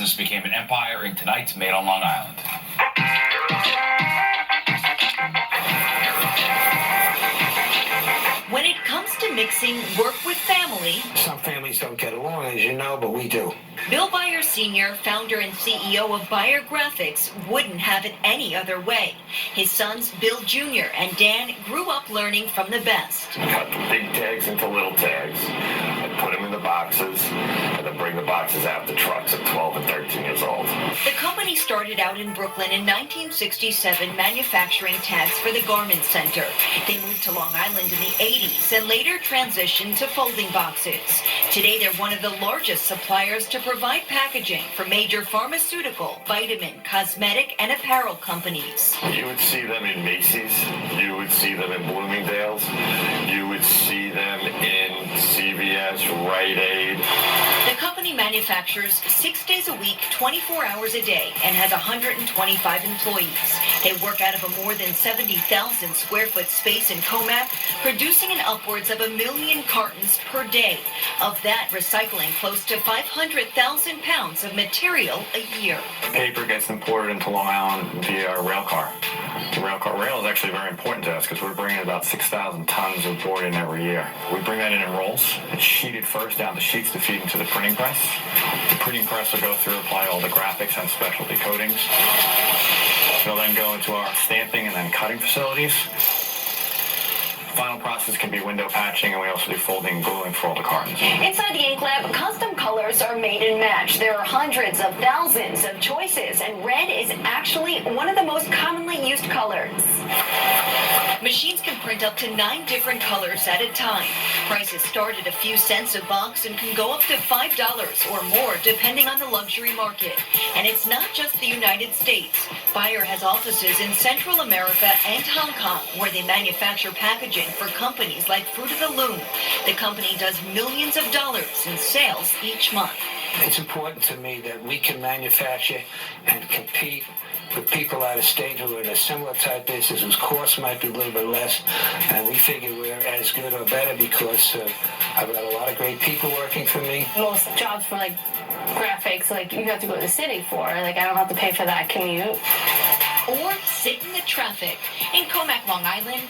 business became an empire in tonight's Made on Long Island. When it comes to mixing work with family, some families don't get along, as you know, but we do. Bill Beyer Sr., founder and CEO of Beyer Graphics, wouldn't have it any other way. His sons, Bill Jr. and Dan, grew up learning from the best. Cut the big tags into little tags and put them in the boxes, and then bring the boxes out to trucks at 12 and 13 years old. The company started out in Brooklyn in 1967 manufacturing tags for the Garment Center. They moved to Long Island in the 80s and later transitioned to folding boxes. Today, they're one of the largest suppliers to provide packaging for major pharmaceutical, vitamin, cosmetic, and apparel companies. You would see them in Macy's. You would see them in Bloomingdale's. You would see them in CVS, Rite Aid. The company manufactures 6 days a week, 24 hours a day, and has 125 employees. They work out of a more than 70,000 square foot space in Comac, producing an upwards of 1 million cartons per day. Of that, recycling close to 500,000 pounds of material a year. Paper gets imported into Long Island via a rail car. The rail is actually very important to us because we're bringing about 6,000 tons of board in every year. We bring that in rolls. It's sheeted first down to sheets to feed into the printing press. The printing press will go through, apply all the graphics and specialty coatings. It'll then go into our stamping and then cutting facilities. Final process can be window patching, and we also do folding and gluing for all the cartons. Inside the ink lab, custom colors are made and matched. There are hundreds of thousands of choices, and red is actually one of the most commonly used colors. Machines can print up to 9 different colors at a time. Prices start at a few cents a box and can go up to $5 or more depending on the luxury market. And it's not just the United States. Beyer has offices in Central America and Hong Kong where they manufacture packaging for companies like Fruit of the Loom. The company does millions of dollars in sales each month. It's important to me that we can manufacture and compete with people out of state who are in a similar type business whose cost might be a little bit less, and we figure we're as good or better because I've got a lot of great people working for me. Most jobs for graphics, you have to go to the city for. I don't have to pay for that commute. Or sit in the traffic. In Comac, Long Island,